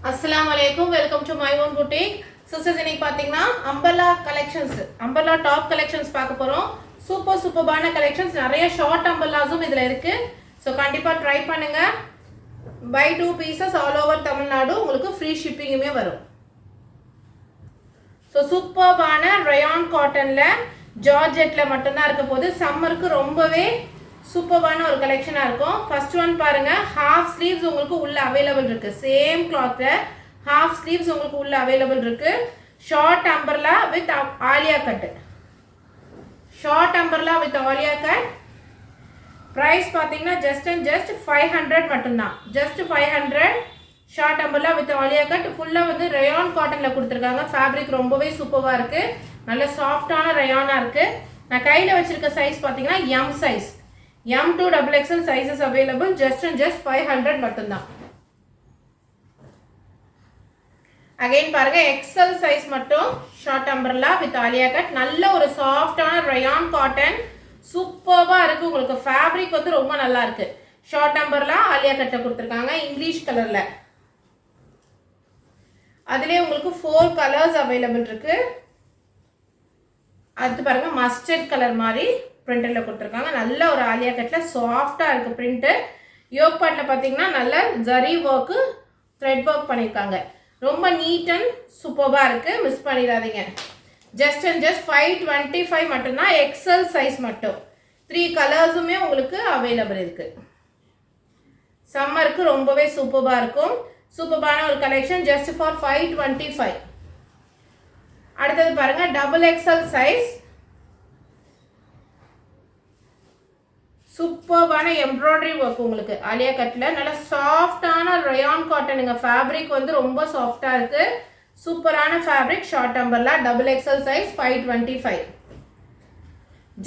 Assalamu alaikum. Welcome to my own boutique. Sisters, இன்னைக்கு பாத்தீங்கன்னா umbrella collections, umbrella top collections பார்க்க போறோம். சூப்பர்பான collections, நிறைய short umbrellasum இதுல இருக்கு. So கண்டிப்பா ட்ரை பண்ணுங்க. Buy 2 pieces all over Tamil Nadu உங்களுக்கு free shippingமே வரும். So சூப்பர்பான rayon cottonல ஜார்ஜெட்ல மட்டும் தான் இருக்க போகுது. சம்மருக்கு ரொம்பவே சூப்பரான ஒரு கலெக்ஷனா இருக்கும். ஃபர்ஸ்ட் ஒன் பாருங்க, ஹாஃப் ஸ்லீவ்ஸ் உங்களுக்கு உள்ள அவேலபிள் இருக்கு. சேம் கிளாத்ல ஹாஃப் ஸ்லீவ்ஸ் உங்களுக்கு உள்ள அவேலபிள் இருக்கு. Short umbrella with Alia cut. Short umbrella with Alia cut. Price பாத்தீங்கன்னா ஜஸ்ட் 500 மட்டும் தான். Just 500. Short umbrella with Alia cut. ஃபுல்லா வந்து ரயான் காட்டன்ல கொடுத்திருக்காங்க. ஃபேப்ரிக் ரொம்பவே சூப்பரா இருக்கு. நல்ல சாஃப்ட்டான ரயானா இருக்கு. நான் கையில வச்சிருக்க சைஸ் பாத்தீங்கன்னா M size. M2 XXL sizes available. Just 500 மட்டும் தான். அகைன் பாருங்க, XL சைஸ் மட்டும் short umbrella with Alia cut. நல்ல ஒரு சாஃப்ட்டான ரயான் காட்டன். சூப்பரா இருக்கு. உங்களுக்கு ஃபேப்ரிக் வந்து ரொம்ப நல்லா இருக்கு. ஷார்ட் அம்பர்லா ஆலியா கட்ட கொடுத்திருக்காங்க இங்கிலீஷ் கலர்ல. அதுலயே உங்களுக்கு 4 கலர்ஸ் அவைலபிள் இருக்கு. அது பாருங்க, மஸ்டர்ட் கலர் மாதிரி பிரிண்டர்ல கொடுத்திருக்காங்க. நல்ல ஒரு ஆலியா கட்ல சாஃப்ட்டா இருக்கு பிரிண்ட். யோக் பார்ட்ல பாத்தீங்கன்னா நல்ல ஜரி வர்க், த்ரெட் வர்க் பண்ணிருக்காங்க. ரொம்ப நீட் அண்ட் சூப்பரா இருக்கு. மிஸ் பண்ணிடாதீங்க. ஜஸ்ட் 525 மட்டும் தான். XL சைஸ் மட்டும். 3 கலர்ஸுமே உங்களுக்கு அவைலபிள் இருக்கு. சம்மருக்கு ரொம்பவே சூப்பரா இருக்கும். சூப்பரான ஒரு கலெக்ஷன். Just for 525. அடுத்தது பாருங்க, XXL சைஸ். சூப்பரான எம்ப்ராய்டரி ஒர்க் உங்களுக்கு ஆலியா கட்ல. நல்ல சாஃப்ட்டான ரயான் காட்டனுங்க. ஃபேப்ரிக் வந்து ரொம்ப சாஃப்ட்டா இருக்கு. சூப்பரான fabric. Short umbrella XXL size 525.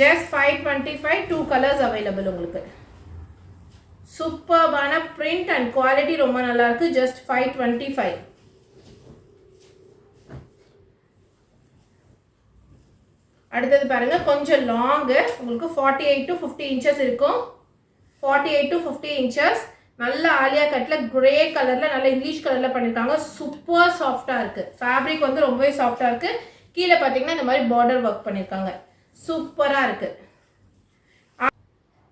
Just 525. 2 colours available உங்களுக்கு. சூப்பரான பிரிண்ட் அண்ட் குவாலிட்டி ரொம்ப நல்லா இருக்கு. ஜஸ்ட் 525. அடுத்தது பாருங்க, கொஞ்சம் லாங். உங்களுக்கு 48 to 50 inches இருக்கும். 48 to 50 inches. நல்ல ஆலியா கட்ல கிரே கலர்ல நல்ல இங்கிலீஷ் கலர்ல பண்ணிருக்காங்க. சூப்பர் சாஃப்ட்டா இருக்கு. ஃபேப்ரிக் வந்து ரொம்பவே சாஃப்ட்டா இருக்கு. கீழே பாத்தீங்கன்னா இந்த மாதிரி பார்டர் ஒர்க் பண்ணிருக்காங்க. சூப்பரா இருக்கு.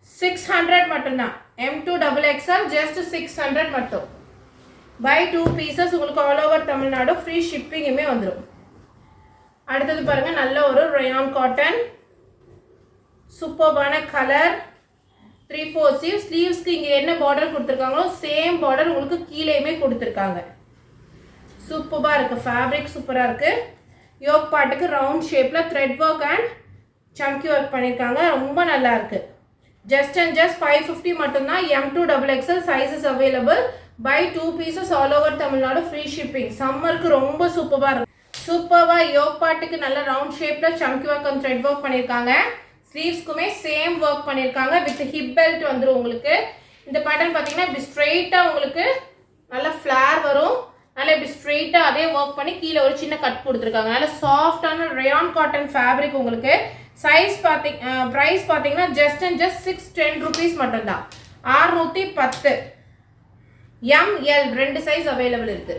600 மட்டும் தான். M2 XXL ஜஸ்ட் 600 மட்டும். பை 2 pieces உங்களுக்கு ஆல் ஓவர் தமிழ்நாடு ஃப்ரீ ஷிப்பிங்குமே வந்துடும். அடுத்தது பாருங்க, நல்ல ஒரு ரயான் காட்டன். சூப்பரான கலர். 3/4 sleeves. ஸ்லீவ்ஸ்க்கு இங்க என்ன பார்டர் கொடுத்திருக்காங்களோ சேம் பார்டர் உங்களுக்கு கீழேயுமே கொடுத்திருக்காங்க. சூப்பரா இருக்கு. ஃபேப்ரிக் சூப்பரா இருக்கு. யோக் பார்ட்டுக்கு ரவுண்ட் ஷேப்ல த்ரெட் வர்க் அண்ட் சம்கி ஒர்க் பண்ணிருக்காங்க. ரொம்ப நல்லா இருக்கு. ஜஸ்ட் 550 மட்டும் தான். M2 XXL sizes available. Buy 2 pieces all over Tamil Nadu free shipping. சம்மருக்கு ரொம்ப சூப்பரா இருக்கு. சூப்பர்வா யோக் பார்ட்டுக்கு நல்ல ரவுண்ட் ஷேப்ல சம்கி ஒர்க் அண்ட் த்ரெட் வர்க் பண்ணிருக்காங்க. ஸ்லீவ்ஸ்க்குமே சேம் வர்க் பண்ணிருக்காங்க. வித் ஹிப் பெல்ட் வந்துரும் உங்களுக்கு. இந்த பேட்டர்ன் பாத்தீங்கன்னா இப்படி ஸ்ட்ரெயிட்டா உங்களுக்கு நல்ல ஃபிளார் வரும். நல்ல இப்படி ஸ்ட்ரெயிட்டா அதே வர்க் பண்ணி கீழே ஒரு சின்ன கட் கொடுத்துருக்காங்க. நல்ல சாஃப்டான ரயான் காட்டன் ஃபேப்ரிக் உங்களுக்கு. சைஸ் பிரைஸ் பாத்தீங்கன்னா ஜஸ்ட் 610 rupees மட்டும் தான். 610. ML 2 சைஸ் அவைலபிள் இருக்கு.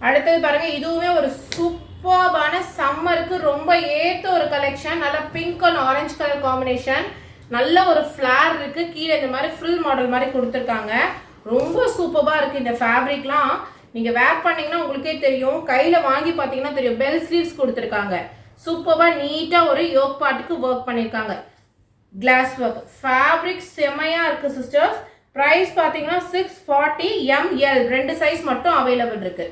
அடுத்தது பாருங்க, இதுவுமே ஒரு சூப்பரான சம்மருக்கு ரொம்ப ஏத்த ஒரு கலெக்ஷன். நல்ல pink and orange colour combination. நல்ல ஒரு ஃபிளார் இருக்கு. கீழே இந்த மாதிரி ஃப்ரில் மாடல் மாதிரி கொடுத்துருக்காங்க. ரொம்ப சூப்பரா இருக்கு. இந்த ஃபேப்ரிக்லாம் நீங்க வேர் பண்ணீங்கன்னா உங்களுக்கே தெரியும். கையில வாங்கி பாத்தீங்கன்னா தெரியும். பெல் ஸ்லீவ்ஸ் கொடுத்துருக்காங்க. சூப்பரா நீட்டா ஒரு யோக் பார்ட்டுக்கு ஒர்க் பண்ணிருக்காங்க. Glass work. ஃபேப்ரிக் செமையா இருக்கு சிஸ்டர்ஸ். பிரைஸ் பாத்தீங்கன்னா 640. ML 2 சைஸ் மட்டும் அவைலபிள் இருக்கு.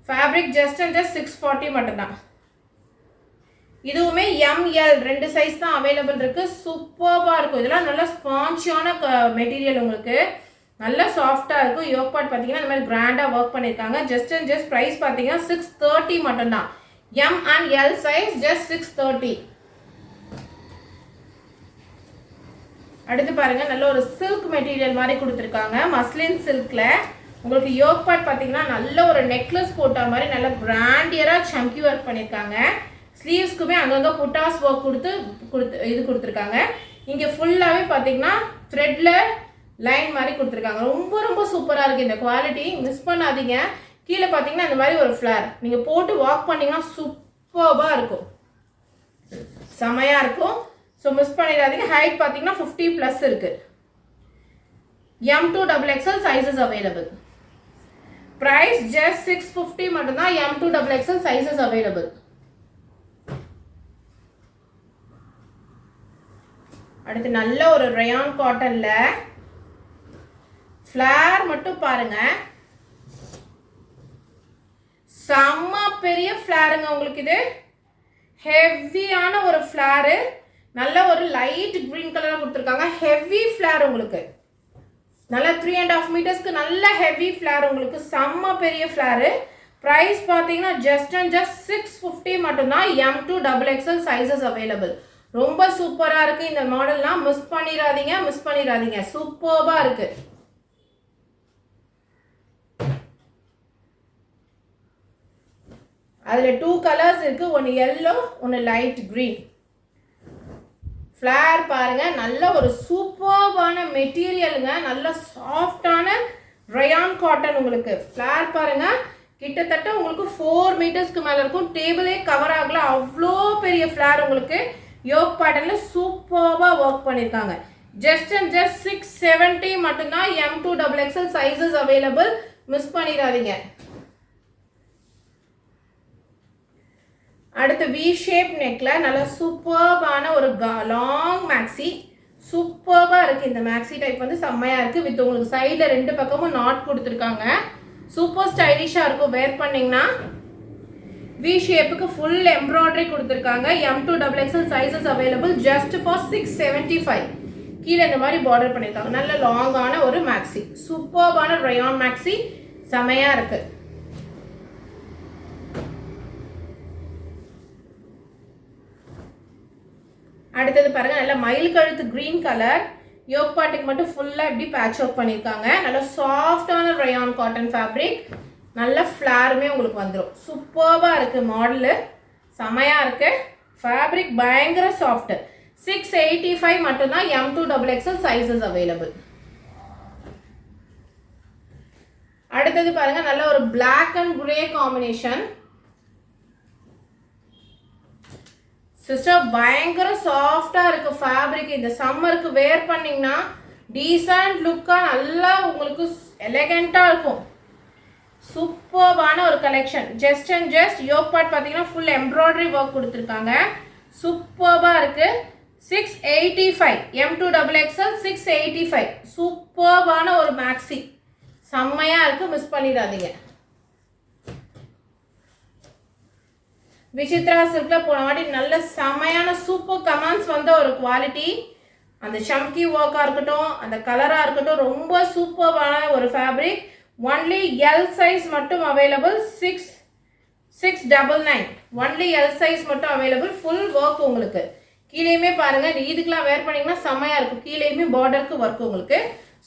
ஃபேப்ரிக் ஜஸ்ட் 640 மட்டும் தான். இதுவுமே ML 2 சைஸ் தான் அவைலபிள் இருக்கு. சூப்பரா இருக்கும். இதெல்லாம் நல்ல ஸ்பாஞ்சியான மெட்டீரியல் உங்களுக்கு. நல்ல சாஃப்ட்டா இருக்கும். யோக் பார்ட் பாத்தீங்கன்னா இந்த மாதிரி கிராண்டா ஒர்க் பண்ணிருக்காங்க. ஜஸ்ட் பிரைஸ் பாத்தீங்கன்னா 630 மட்டும் தான். M and L size just 630. அடுத்து பாருங்க, நல்ல ஒரு சில்க் மெட்டீரியல் மாதிரி கொடுத்துருக்காங்க. மஸ்லின் சில்க்ல உங்களுக்கு யோக் பார்ட் பாத்தீங்கன்னா நல்ல ஒரு நெக்லஸ் போட்ட மாதிரி நல்ல கிராண்டியரா சம்கி ஒர்க் பண்ணிருக்காங்க. ஸ்லீவ்ஸ்க்குமே அங்கங்க புட்டாஸ் ஒர்க் கொடுத்து இது கொடுத்துருக்காங்க. இங்கே ஃபுல்லாகவே பார்த்தீங்கன்னா த்ரெட்டில் லைன் மாதிரி கொடுத்துருக்காங்க. ரொம்ப ரொம்ப சூப்பராக இருக்குது இந்த குவாலிட்டி, மிஸ் பண்ணாதீங்க. கீழே பார்த்தீங்கன்னா இந்த மாதிரி ஒரு ஃப்ளார் நீங்கள் போட்டு வாக் பண்ணிங்கன்னா சூப்பராக இருக்கும், செமையாக இருக்கும். ஸோ மிஸ் பண்ணிடாதீங்க. ஹைட் பார்த்தீங்கன்னா 50+ இருக்குது. M2XXL sizes available. Price just 650 மட்டும்தான். M2XXL sizes available. அடுத்து நல்ல ஒரு ரயான் காட்டன்ல ஃப்ளார் மட்டும் பாருங்க, செம்ம பெரிய ஃப்ளாருங்க உங்களுக்கு. இது ஹெவியான ஒரு ஃப்ளாரு, நல்ல ஒரு லைட் கிரீன் கலர்ல கொடுத்துருக்காங்க. ஹெவி ஃப்ளார் உங்களுக்கு, நல்ல 3.5 மீட்டர்ஸ்க்கு நல்ல ஹெவி ஃப்ளார் உங்களுக்கு, செம்ம பெரிய ஃப்ளாரு. ப்ரைஸ் பார்த்தீங்கன்னா ஜஸ்ட் 650 மட்டும்தான். M2XXL sizes available. ரொம்ப சூப்பராக இருக்குது இந்த மாடல்லாம், மிஸ் பண்ணிடாதீங்க. சூப்பராக இருக்கு. அதில் 2 கலர்ஸ் இருக்கு, ஒன்று எல்லோ ஒன்று லைட் கிரீன். ஃப்ளார் பாருங்க, நல்ல ஒரு சூப்பர்வான மெட்டீரியலுங்க, நல்ல சாஃப்டான ரயான் காட்டன் உங்களுக்கு. ஃப்ளார் பாருங்க, கிட்டத்தட்ட உங்களுக்கு 4 மீட்டர்ஸ்க்கு மேலே இருக்கும். டேபிளே கவர் ஆகல, அவ்வளோ பெரிய ஃப்ளார் உங்களுக்கு. யோக் பேட்டர்ன்ல சூப்பராக ஒர்க் பண்ணியிருக்காங்க. ஜஸ்ட் 670 மட்டும்தான். M2XXL சைஸஸ் அவைலபிள், மிஸ் பண்ணிடாதீங்க. அடுத்து வி ஷேப் நெக்ல நல்ல சூப்பர்பான ஒரு லாங் மேக்ஸி, சூப்பராக இருக்குது. இந்த மேக்ஸி டைப் வந்து செம்மையாக இருக்குது. வித் உங்களுக்கு சைடில் 2 பக்கமும் நாட் கொடுத்துருக்காங்க. சூப்பர் ஸ்டைலிஷாக இருக்கும் வேர் பண்ணிங்கன்னா. வி ஷேப்புக்கு ஃபுல் எம்ப்ராய்டரி கொடுத்துருக்காங்க. M2XXL sizes available just for 675. கீழே இந்த மாதிரி பார்டர் பண்ணியிருக்காங்க. நல்ல லாங்கான ஒரு மேக்ஸி, சூப்பர்பான ரயான் மேக்ஸி, செமையாக இருக்குது. அடுத்தது பாருங்க, நல்ல மயில் கழுத்து கிரீன் கலர். யோக் பாட்டுக்கு மட்டும் ஃபுல்லாக இப்படி பேட்ச் ஒர்க் பண்ணியிருக்காங்க. நல்ல சாஃப்டான ரயான் காட்டன் ஃபேப்ரிக், நல்ல ஃப்ளாருமே உங்களுக்கு வந்துடும். சூப்பராக இருக்குது மாடலு, செமையாக இருக்குது. ஃபேப்ரிக் பயங்கர சாஃப்ட். 685 மட்டும்தான். M2XXL sizes available. அடுத்தது பாருங்க, நல்ல ஒரு black and grey combination. Sister பயங்கர சாஃப்டாக இருக்குது ஃபேப்ரிக். இந்த சம்மருக்கு வேர் பண்ணிங்கன்னா டீசன்ட் லுக்காக நல்லா உங்களுக்கு எலகண்ட்டாக இருக்கும். சூப்பர்வான ஒரு கலெக்ஷன். ஜஸ்ட் யோக் பார்ட் பார்த்தீங்கன்னா ஃபுல் எம்ப்ராய்டரி ஒர்க் கொடுத்துருக்காங்க. சூப்பராக இருக்குது. 685. M2XXL 685. சூப்பர்வான ஒரு மேக்ஸி, செம்மையாக இருக்குது, மிஸ் பண்ணிடாதீங்க. விசித்ரா சில்கில் போன வாட்டி நல்ல செமையான சூப்பர் கமெண்ட்ஸ் வந்த ஒரு குவாலிட்டி. அந்த சம்கி ஒர்க்காக இருக்கட்டும், அந்த கலராக இருக்கட்டும், ரொம்ப சூப்பரான ஒரு ஃபேப்ரிக். ஒன்லி எல் சைஸ் மட்டும் அவைலபிள். 699. ஒன்லி எல் சைஸ் மட்டும் அவைலபிள். ஃபுல் ஒர்க் உங்களுக்கு. கீழேயுமே பாருங்கள், இதுக்கெலாம் வேர் பண்ணிங்கன்னா செம்மையாக இருக்கும். கீழேயுமே பார்டருக்கு ஒர்க் உங்களுக்கு.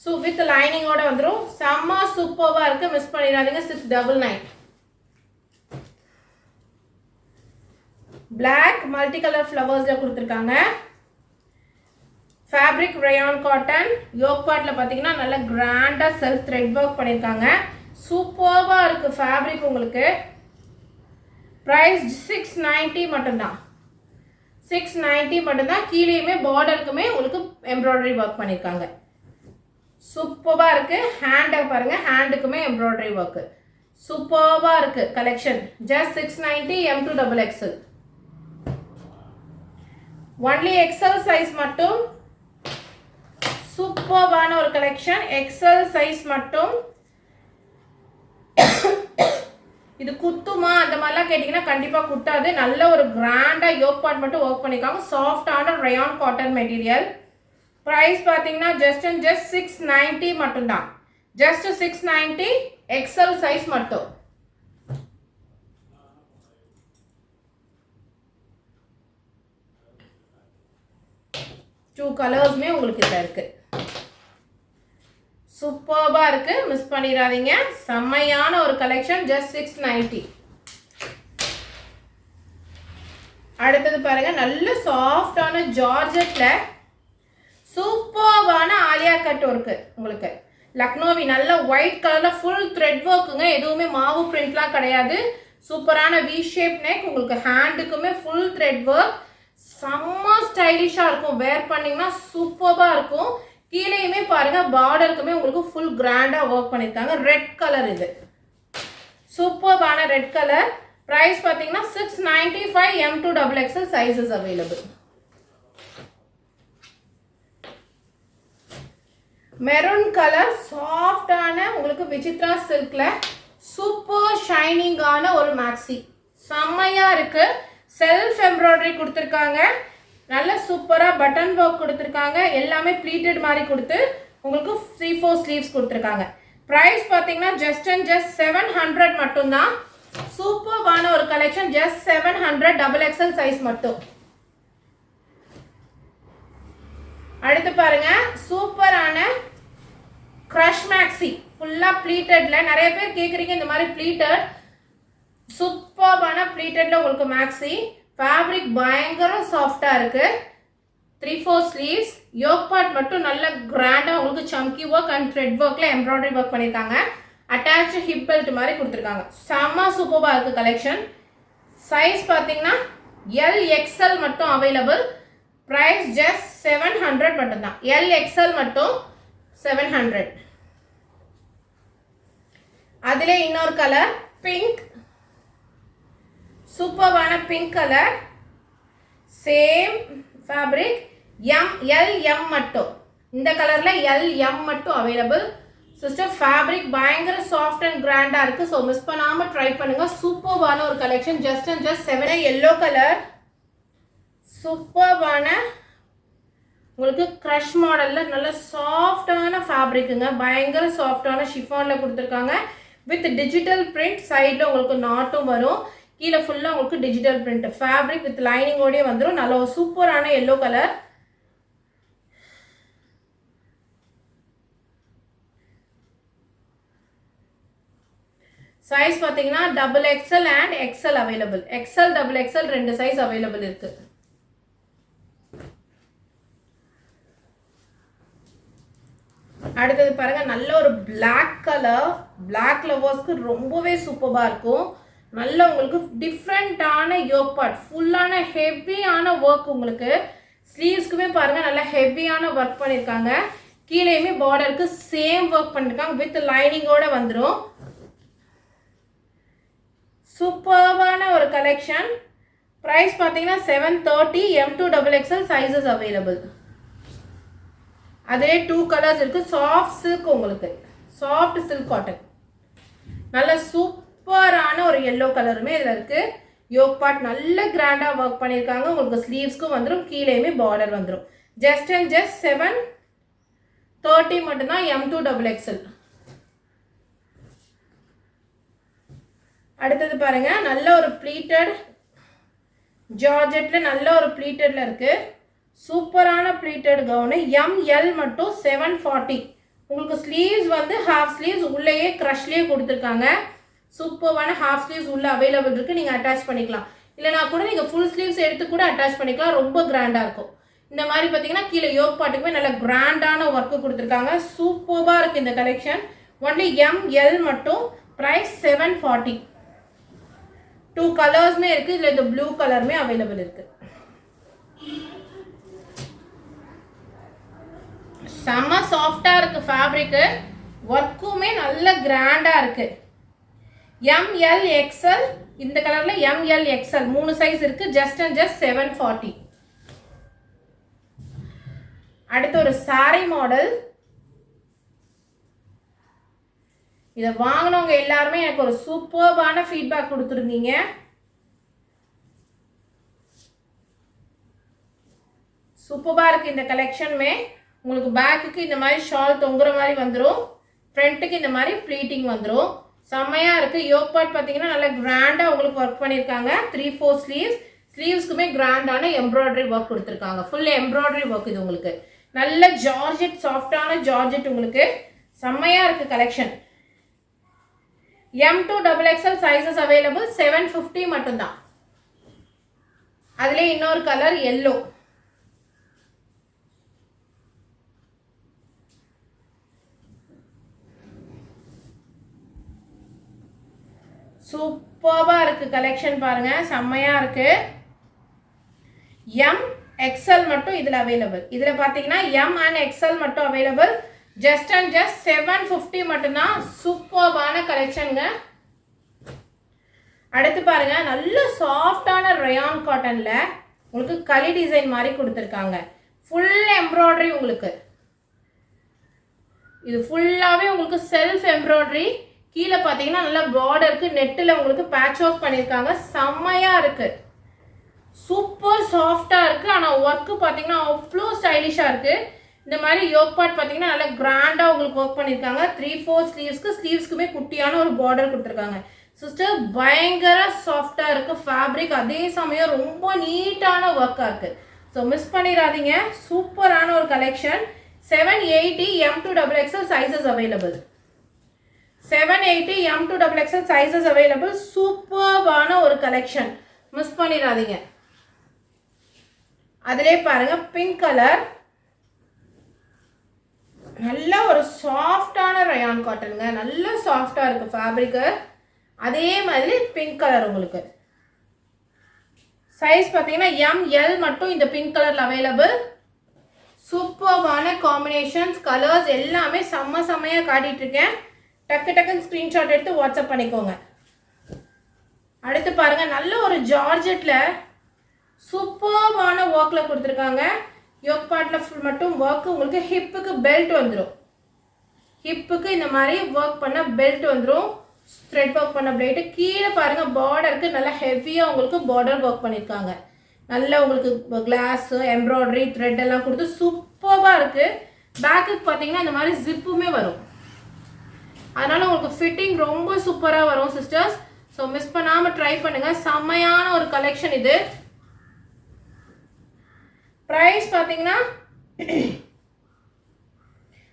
ஸோ வித் லைனிங்கோட வந்துடும். செம்ம சூப்பராக இருக்குது, மிஸ் பண்ணிடாதீங்க. 699. பிளாக் மல்டி கலர் ஃப்ளவர்ஸில் கொடுத்துருக்காங்க. Fabric rayon cotton. யோக் பார்ட்டில் பார்த்தீங்கன்னா நல்ல கிராண்டாக செல்ஃப் த்ரெட் ஒர்க் பண்ணியிருக்காங்க. சூப்பராக இருக்குது ஃபேப்ரிக் உங்களுக்கு. ப்ரைஸ் 690 மட்டும்தான். 690 மட்டும்தான். கீழேயுமே பார்டருக்குமே உங்களுக்கு எம்ப்ராய்டரி ஒர்க் பண்ணியிருக்காங்க. சூப்பராக இருக்குது. ஹேண்டை பாருங்கள், ஹேண்டுக்குமே எம்ப்ராய்டரி ஒர்க்கு. சூப்பராக இருக்குது collection. Just 690. M2XXL. Only XL size மட்டும். சூப்பர்வான ஒரு கலெக்ஷன். எக்ஸல் சைஸ் மட்டும். இது குத்துமா அந்த மாதிரிலாம் கேட்டிங்கன்னா கண்டிப்பாக குத்தாது. நல்ல ஒரு கிராண்டாக யோக் பார்ட் மட்டும் ஒர்க் பண்ணியிருக்காங்க. சாஃப்டான ரயான் காட்டன் மெட்டீரியல். ப்ரைஸ் பார்த்தீங்கன்னா ஜஸ்ட் 690 மட்டும்தான். ஜஸ்ட் 690. எக்ஸல் சைஸ் மட்டும். டூ கலர்ஸ்மே உங்களுக்கு இதில் இருக்குது. சூப்பராக இருக்குது, மிஸ் பண்ணிடாதீங்க. செம்மையான ஒரு கலெக்ஷன். ஜஸ்ட் 690. அடுத்தது பாருங்கள், நல்ல சாஃப்டான ஜார்ஜெட்டில் கட் ஒர்க்கு உங்களுக்கு லக்னோவி நல்ல ஒயிட் கலர்ல ஃபுல் த்ரெட் ஒர்க்குங்க. எதுவுமே மாவு பிரிண்ட்லாம் கிடையாது. சூப்பரான வி ஷேப் நெக். உங்களுக்கு ஹேண்டுக்குமே ஃபுல் த்ரெட் ஒர்க். செம்ம ஸ்டைலிஷா இருக்கும். வேர் பண்ணீங்கன்னா சூப்பரா இருக்கும். கீழேயுமே பாருங்க பார்டருக்குமே உங்களுக்கு ஃபுல் கிராண்டா ஒர்க் பண்ணிருக்காங்க. ரெட் கலர் இது சூப்பரான ரெட் கலர். பிரைஸ் பாத்தீங்கன்னா 695. M2 XXL sizes available. Maroon colour சாஃப்டான உங்களுக்கு விசித்ரா சில்க்ல சூப்பர் ஷைனிங்கான ஒரு மேக்ஸி. செம்மையா இருக்கு. செல்ஃப் எம்ப்ராய்டரி கொடுத்துருக்காங்க. நல்ல சூப்பரா பட்டன் ஒர்க் கொடுத்துருக்காங்க. எல்லாமே ப்ளீட்டட் மாதிரி கொடுத்து உங்களுக்கு 3/4 ஸ்லீவ்ஸ் கொடுத்துருக்காங்க. பிரைஸ் பார்த்தீங்கன்னா ஜஸ்ட் அண்ட் ஜஸ்ட் 700 மட்டும்தான். சூப்பரான ஒரு கலெக்ஷன். ஜஸ்ட் 700 XXL சைஸ் மட்டும். அடுத்து பாருங்க சூப்பரான கிரஷ் மேக்ஸி ஃபுல்லா ப்ளீட்டட்ல. நிறைய பேர் கேக்குறீங்க இந்த மாதிரி ப்ளீட்டட். சூப்பரான ப்ளீட்டட்ல உங்களுக்கு மேக்ஸி. ஃபேப்ரிக் பயங்கர சாஃப்டா இருக்கு. 3/4 ஸ்லீவ்ஸ். யோக் பார்ட் மட்டும் நல்ல கிராண்டா உங்களுக்கு சம்கி ஒர்க் அண்ட் த்ரெட் ஒர்க்ல எம்ப்ராய்டரி ஒர்க் பண்ணிருக்காங்க. அட்டாச் ஹிப் பெல்ட் மாதிரி கொடுத்துருக்காங்க. செம்ம சூப்பரா இருக்கு கலெக்ஷன். சைஸ் பாத்தீங்கன்னா LXL மட்டும் அவைலபிள். பிரைஸ் ஜஸ்ட் 700 மட்டும்தான். LXL மட்டும் 700. அதிலே இன்னொரு கலர் பிங்க். சூப்பரான pink colour. Same fabric. LM மட்டும். இந்த கலர்ல LM மட்டும் அவைலபிள். சிஸ்டர் ஃபேப்ரிக் பயங்கர சாஃப்ட் அண்ட் கிராண்டா இருக்கு. ஸோ மிஸ் பண்ணாம ட்ரை பண்ணுங்க. சூப்பரான ஒரு collection. Just and just 7. Yellow colour சூப்பரான உங்களுக்கு க்ரஷ் மாடல்ல நல்ல சாஃப்டான ஃபேப்ரிக்குங்க. பயங்கர சாஃப்டான ஷிஃபான்ல கொடுத்துருக்காங்க. With digital print. சைடில் உங்களுக்கு நாட்டும் வரும். கீழே ஃபுல்லாக உங்களுக்கு டிஜிட்டல் பிரிண்ட். ஃபேப்ரிக் வித் லைனிங்கோடய வந்துடும். நல்ல ஒரு சூப்பரான எல்லோ கலர். சைஸ் பார்த்தீங்கன்னா XXL and XL available. XL XXL 2 size available இருக்கு. அடுத்தது பாருங்க நல்ல ஒரு பிளாக் கலர். பிளாக் லவர்ஸ்க்கு ரொம்பவே சூப்பரா இருக்கும். நல்ல உங்களுக்கு டிஃப்ரெண்டான யோக் பார்ட். ஃபுல்லான ஹெவியான ஒர்க். உங்களுக்கு ஸ்லீவ்ஸ்க்குமே பாருங்க நல்ல ஹெவியான ஒர்க் பண்ணியிருக்காங்க. கீழேயுமே பார்டருக்கு சேம் ஒர்க் பண்ணியிருக்காங்க. வித் லைனிங்கோட வந்துடும். சூப்பரான ஒரு கலெக்ஷன். பிரைஸ் பார்த்தீங்கன்னா 730. M2 XXL sizes available. அதிலே 2 கலர்ஸ் இருக்கு. Soft silk. உங்களுக்கு சாஃப்ட் சில்க் காட்டன். நல்ல சூப்பரான ஒரு எல்லோ கலருமே இதில் இருக்கு. யோக் பார்ட் நல்ல கிராண்டா ஒர்க் பண்ணியிருக்காங்க. உங்களுக்கு ஸ்லீவ்ஸ்க்கும் வந்துடும். கீழேயுமே பார்டர் வந்துடும். ஜஸ்ட் அண்ட் ஜஸ்ட் 730 மட்டும்தான். M2 XXL. அடுத்தது பாருங்க நல்ல ஒரு ப்ளீட்டட் ஜார்ஜெட்ல நல்ல ஒரு ப்ளீட்டட்ல இருக்கு. சூப்பரான ப்ளீட்டட் கவுனு. ML மட்டும் 740. உங்களுக்கு ஸ்லீவ்ஸ் வந்து ஹாஃப் ஸ்லீவ்ஸ் உள்ளேயே க்ரஷ்லேயே கொடுத்துருக்காங்க. சூப்பரான ஹாஃப் ஸ்லீவ்ஸ் உள்ள அவைலபிள் இருக்கு. நீங்கள் அட்டாச் பண்ணிக்கலாம். இல்லைனா கூட நீங்கள் ஃபுல் ஸ்லீவ்ஸ் எடுத்து கூட அட்டாச் பண்ணிக்கலாம். ரொம்ப கிராண்டாக இருக்கும். இந்த மாதிரி பார்த்தீங்கன்னா கீழே யோக் பாட்டுக்குமே நல்ல கிராண்டான ஒர்க்கு கொடுத்துருக்காங்க. சூப்பராக இருக்குது இந்த கலெக்ஷன். ஒன்லி ML மட்டும். ப்ரைஸ் 740. 2 கலர்ஸ்மே இருக்குது. இதில் இந்த ப்ளூ கலருமே அவைலபிள் இருக்குது. செம்ம சாஃப்டா இருக்கு ஃபேப்ரிக். ஒர்க்குமே நல்ல கிராண்டா இருக்கு. ML XL. இந்த கலர்ல ML XL 3 சைஸ் இருக்கு. Just and just 740. அடுத்து ஒரு சாரி மாடல். இதை வாங்கினவங்க எல்லாருமே எனக்கு ஒரு சூப்பர்பான ஃபீட்பேக் கொடுத்துருந்தீங்க. சூப்பரா இருக்கு இந்த கலெக்ஷனுமே. உங்களுக்கு பேக்குக்கு இந்த மாதிரி ஷால் தொங்குற மாதிரி வந்துடும். ஃப்ரண்ட்டுக்கு இந்த மாதிரி ப்ளீட்டிங் வந்துடும். செம்மையா இருக்கு. யோக் பார்ட் பார்த்தீங்கன்னா நல்லா கிராண்டா உங்களுக்கு ஒர்க் பண்ணியிருக்காங்க. 3/4 ஸ்லீவ்ஸ். ஸ்லீவ்ஸ்க்குமே கிராண்டான எம்ப்ராய்டரி ஒர்க் கொடுத்துருக்காங்க. Full embroidery work. இது உங்களுக்கு நல்ல ஜார்ஜெட் சாஃப்டான ஜார்ஜெட். உங்களுக்கு செம்மையா இருக்கு collection. M2 XXL sizes available. 750 மட்டும்தான். அதுலேயே இன்னொரு கலர் எல்லோ. சூப்பராக இருக்குது கலெக்ஷன் பாருங்கள், செம்மையாக இருக்குது. எம் எக்ஸ்எல் மட்டும் இதில் அவைலபிள். இதில் பார்த்தீங்கன்னா எம் அண்ட் எக்ஸ்எல் மட்டும் அவைலபிள். ஜஸ்ட் அண்ட் ஜஸ்ட் 750 மட்டும்தான். சூப்பர்பான கலெக்ஷனுங்க. அடுத்து பாருங்க, நல்ல சாஃப்டான ரயான் காட்டன்ல உங்களுக்கு களி டிசைன் மாதிரி கொடுத்துருக்காங்க. ஃபுல் எம்ப்ராய்டரி உங்களுக்கு. இது ஃபுல்லாகவே உங்களுக்கு செல்ஃப் எம்ப்ராய்டரி. கீழே பார்த்தீங்கன்னா நல்லா பார்டருக்கு நெட்டில் உங்களுக்கு பேட்ச் ஒர்க் பண்ணியிருக்காங்க. செம்மையாக இருக்குது, சூப்பர் சாஃப்டாக இருக்குது. ஆனால் ஒர்க்கு பார்த்தீங்கன்னா அவ்வளோ ஸ்டைலிஷாக இருக்குது. இந்த மாதிரி யோக் பார்ட் பார்த்தீங்கன்னா நல்லா கிராண்டாக உங்களுக்கு ஒர்க் பண்ணியிருக்காங்க. 3/4 ஸ்லீவ்ஸ்க்கு, ஸ்லீவ்ஸ்க்குமே குட்டியான ஒரு பார்டர் கொடுத்துருக்காங்க. சிஸ்டர் பயங்கர சாஃப்டாக இருக்குது ஃபேப்ரிக். அதே சமயம் ரொம்ப நீட்டான ஒர்க்காக இருக்குது. ஸோ மிஸ் பண்ணிடாதீங்க, சூப்பரான ஒரு collection. 780 M2XXL sizes available. 780 M2XXL sizes available. சூப்பர்பான ஒரு கலெக்ஷன், மிஸ் பண்ணிடாதீங்க. அதிலே பாருங்க பிங்க் கலர், நல்ல ஒரு சாஃப்டான ரயான் காட்டனுங்க. நல்ல சாஃப்டாக இருக்குது ஃபேப்ரிக்கு. அதே மாதிரி பிங்க் கலர் உங்களுக்கு சைஸ் பார்த்தீங்கன்னா ML மட்டும் இந்த பிங்க் கலரில் அவைலபிள். சூப்பர்பான காம்பினேஷன்ஸ், கலர்ஸ் எல்லாமே செம்மையாக காட்டிட்டு இருக்கேன். டக்குன்னு ஸ்க்ரீன்ஷாட் எடுத்து வாட்ஸ்அப் பண்ணிக்கோங்க. அடுத்து பாருங்க, நல்ல ஒரு ஜார்ஜெட்டில் சூப்பர்பான ஒர்க்கில் கொடுத்துருக்காங்க. யோக் பார்ட்டில் ஃபுல் மட்டும் ஒர்க்கு உங்களுக்கு. ஹிப்புக்கு பெல்ட் வந்துடும். ஹிப்புக்கு இந்த மாதிரி ஒர்க் பண்ண பெல்ட் வந்துடும். த்ரெட் ஒர்க் பண்ண பிளேட்டு. கீழே பாருங்கள் பார்டருக்கு நல்லா ஹெவியாக உங்களுக்கு பார்டர் ஒர்க் பண்ணியிருக்காங்க. நல்ல உங்களுக்கு கிளாஸு எம்ப்ராய்டரி த்ரெட் எல்லாம் கொடுத்து சூப்பராக இருக்குது. பேக்குக்கு பார்த்தீங்கன்னா இந்த மாதிரி ஜிப்புமே வரும். அதனால் உங்களுக்கு ஃபிட்டிங் ரொம்ப சூப்பராக வரும் சிஸ்டர்ஸ். ஸோ மிஸ் பண்ணாமல் ட்ரை பண்ணுங்கள். செம்மையான ஒரு கலெக்ஷன் இது. ப்ரைஸ் பார்த்தீங்கன்னா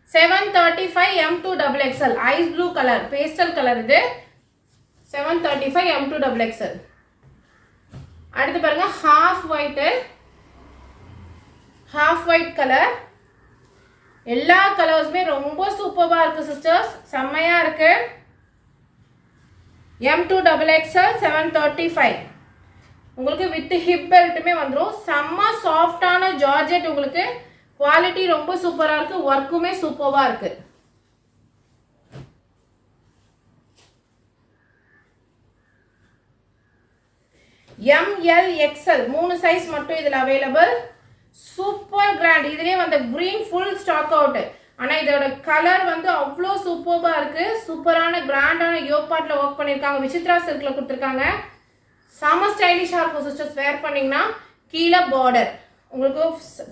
735 M2XXL ice blue colour, pastel colour இது. 735 M2XXL. அடுத்து பாருங்க, ஹாஃப் ஒயிட் கலர். எல்லா கலர்ஸுமே ரொம்ப சூப்பராக இருக்குது சிஸ்டர்ஸ், செம்மையாக இருக்கு. M2XXL 735 உங்களுக்கு வித் ஹிப் பெல்ட்டுமே வந்துடும். செம்ம சாஃப்டான ஜார்ஜெட் உங்களுக்கு. குவாலிட்டி ரொம்ப சூப்பராக இருக்குது, ஒர்க்குமே சூப்பராக இருக்குது. ML XL 3 சைஸ் மட்டும் இதில் அவைலபிள். Super grand. இதுலேயே வந்து க்ரீன் ஃபுல் ஸ்டாக் அவுட். ஆனால் இதோட கலர் வந்து அவ்வளோ சூப்பராக இருக்குது. சூப்பரான கிராண்டான யோக் பார்ட்டில் ஒர்க் பண்ணியிருக்காங்க. விசித்ரா சில்கில் கொடுத்துருக்காங்க. செம ஸ்டைலிஷாக இருக்கும் சிஸ்டர்ஸ். வேர் பண்ணிங்கன்னா கீழே பார்டர் உங்களுக்கு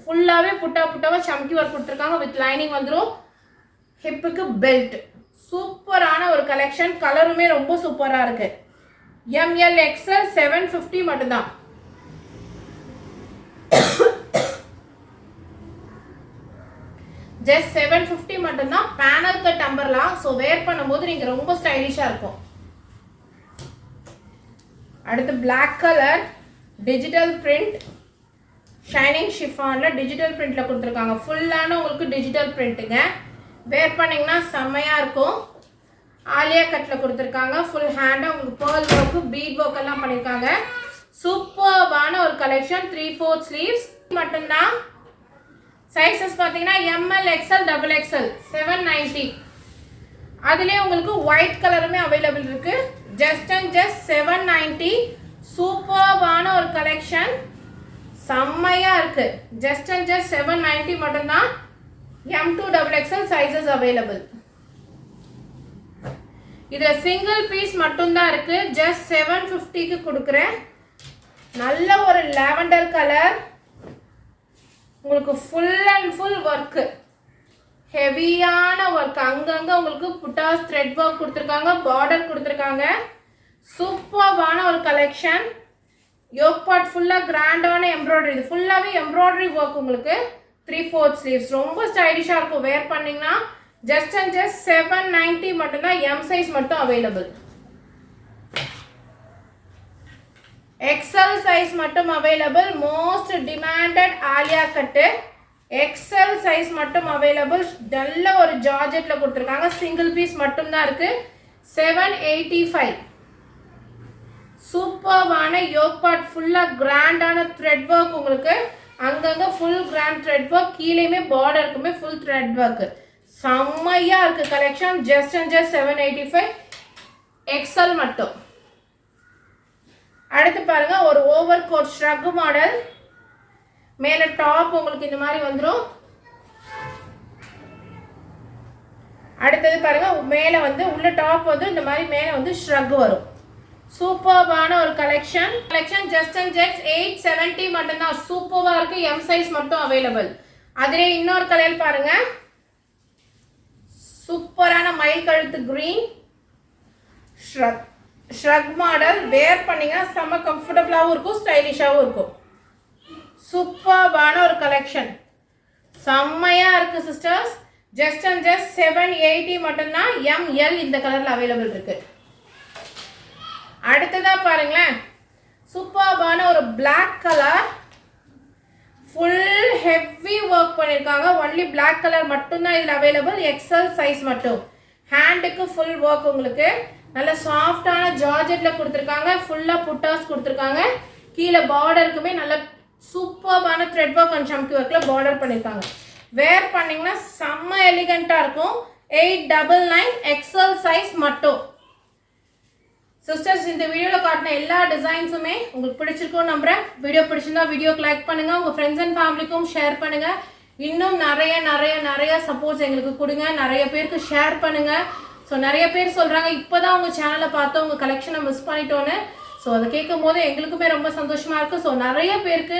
ஃபுல்லாகவே புட்டாவாக சம்கி ஒர்க் கொடுத்துருக்காங்க. வித் லைனிங் வந்துடும். ஹிப்புக்கு பெல்ட். சூப்பரான ஒரு கலெக்ஷன். கலருமே ரொம்ப சூப்பராக இருக்குது. ML XL 750 மட்டும்தான். ஜஸ்ட் 750 மட்டும்தான். பேனல் கட் அம்பர்லாம். ஸோ வேர் பண்ணும்போது நீங்கள் ரொம்ப ஸ்டைலிஷாக இருக்கும். அடுத்து black colour digital print shining ஷிஃபானில் டிஜிட்டல் பிரிண்டில் கொடுத்துருக்காங்க. ஃபுல்லான உங்களுக்கு டிஜிட்டல் பிரிண்ட்டுங்க. வேர் பண்ணிங்கன்னா செம்மையாக இருக்கும். ஆலியா கட்டில் கொடுத்துருக்காங்க. ஃபுல் ஹேண்டாக உங்களுக்கு பேர்ல் ஒர்க்கு பீட் ஒர்க் எல்லாம் பண்ணியிருக்காங்க. சூப்பர்பான ஒரு கலெக்ஷன். 3/4 ஸ்லீவ்ஸ் மட்டும்தான். சைஸஸ் பார்த்தீங்கன்னா ML XL XXL 790. அதுலேயே உங்களுக்கு ஒயிட் கலருமே அவைலபிள் இருக்குது. Just and just 790. சூப்பர்பான ஒரு கலெக்ஷன், செம்மையாக இருக்குது. ஜஸ்ட் அண்ட் ஜஸ்ட் 790 மட்டும்தான். M2XXL sizes available. இதில் சிங்கிள் பீஸ் மட்டும்தான் இருக்குது. ஜஸ்ட் 750க்கு கொடுக்குறேன். நல்ல ஒரு லாவெண்டர் கலர் உங்களுக்கு. ஃபுல் அண்ட் ஃபுல் ஒர்க்கு, ஹெவியான ஒர்க். அங்கங்கே உங்களுக்கு புட்டாஸ் த்ரெட் ஒர்க் கொடுத்துருக்காங்க, பார்டர் கொடுத்துருக்காங்க. சூப்பர்பான ஒரு கலெக்ஷன். யோக் பார்ட் ஃபுல்லாக கிராண்டான எம்ப்ராய்டரி. இது ஃபுல்லாகவே எம்ப்ராய்டரி ஒர்க் உங்களுக்கு. 3/4 ஸ்லீவ்ஸ் ரொம்ப ஸ்டைலிஷாக இருக்கும். வேர் பண்ணிங்கன்னா ஜஸ்ட் அண்ட் ஜஸ்ட் 790 மட்டும்தான். M சைஸ் மட்டும் அவைலபிள். XL சைஸ் மட்டும் அவைலபிள். மோஸ்ட் டிமாண்டட் ஆலியா கட்டு. XL சைஸ் மட்டும் அவைலபிள். நல்ல ஒரு ஜார்ஜெட்டில் கொடுத்துருக்காங்க. சிங்கிள் பீஸ் மட்டும்தான் இருக்குது. 785. சூப்பர்வான யோக் பார்ட் ஃபுல்லாக கிராண்டான த்ரெட் ஒர்க் உங்களுக்கு. அங்கங்கே ஃபுல் கிராண்ட் த்ரெட் ஒர்க், கீழேயுமே பார்டருக்குமே ஃபுல் த்ரெட் ஒர்க்கு. செம்மையாக இருக்குது collection. Just and just 785 XL மட்டும். அடுத்து பாருங்கள், ஒரு ஓவர் கோட் ஷ்ரக் மாடல். மேலே டாப் உங்களுக்கு இந்த மாதிரி வந்துடும். அடுத்தது பாருங்கள், மேலே வந்து உள்ள டாப் வந்து இந்த மாதிரி மேலே வந்து ஷ்ரக் வரும். சூப்பர்வான ஒரு கலெக்ஷன். ஜஸ்ட் அண்ட் ஜஸ்ட் 870 மட்டும்தான். சூப்பராக இருக்குது. எம் சைஸ் மட்டும் அவைலபிள். அதிலே இன்னொரு கலர் பாருங்கள், சூப்பரான மயில் கழுத்து கிரீன் ஷ்ரக் மாடல். வேர் பண்ணிங்கன்னா செம்ம கம்ஃபர்டபுளாகவும் இருக்கும், ஸ்டைலிஷாகவும் இருக்கும். சூப்பர்வான ஒரு கலெக்ஷன், செம்மையாக இருக்குது சிஸ்டர்ஸ். ஜஸ்ட் அண்ட் ஜஸ்ட் 780 மட்டும்தான். ML இந்த கலரில் அவைலபிள் இருக்குது. அடுத்ததாக பாருங்களேன், சூப்பர்பான ஒரு black colour, full heavy work பண்ணியிருக்காங்க. ஒன்லி பிளாக் கலர் மட்டும்தான் இதில் அவைலபிள். எக்ஸல் சைஸ் மட்டும். ஹேண்டுக்கு ஃபுல் ஒர்க் உங்களுக்கு. நல்ல சாஃப்டான ஜார்ஜெட்டில் கொடுத்துருக்காங்க. ஃபுல்லாக புட்டாஸ் கொடுத்துருக்காங்க. கீழே பார்டருக்குமே நல்ல சூப்பர்பான த்ரெட் ஒர்க் அண்ட் சம்கி ஒர்க்கில் பார்டர் பண்ணியிருக்காங்க. வேர் பண்ணிங்கன்னா செம்ம எலிகண்ட்டாக இருக்கும். 899 எக்ஸல் சைஸ் மட்டும். சிஸ்டர்ஸ், இந்த வீடியோவில் காட்டின எல்லா டிசைன்ஸுமே உங்களுக்கு பிடிச்சிருக்கும் நம்புறேன். வீடியோ பிடிச்சிருந்தா வீடியோக்கு லைக் பண்ணுங்கள், உங்கள் ஃப்ரெண்ட்ஸ் அண்ட் ஃபேமிலிக்கும் ஷேர் பண்ணுங்கள். இன்னும் நிறைய நிறைய நிறைய சப்போர்ட்ஸ் எங்களுக்கு கொடுங்க. நிறைய பேருக்கு ஷேர் பண்ணுங்கள். ஸோ நிறைய பேர் சொல்கிறாங்க, இப்போ தான் உங்கள் சேனலை பார்த்து உங்கள் கலெக்ஷனை மிஸ் பண்ணிட்டோன்னு. ஸோ அதை கேட்கும் போது எங்களுக்குமே ரொம்ப சந்தோஷமாக இருக்குது. ஸோ நிறைய பேருக்கு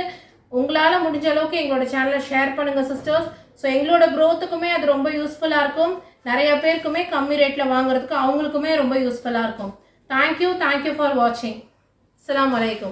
உங்களால் முடிஞ்ச அளவுக்கு எங்களோட சேனலை ஷேர் பண்ணுங்கள் சிஸ்டர்ஸ். ஸோ எங்களோட க்ரோத்துக்குமே அது ரொம்ப யூஸ்ஃபுல்லாக இருக்கும். நிறைய பேருக்குமே கம்மி ரேட்டில் வாங்குறதுக்கு அவங்களுக்குமே ரொம்ப யூஸ்ஃபுல்லாக இருக்கும். Thank you for watching. Assalamu alaikum.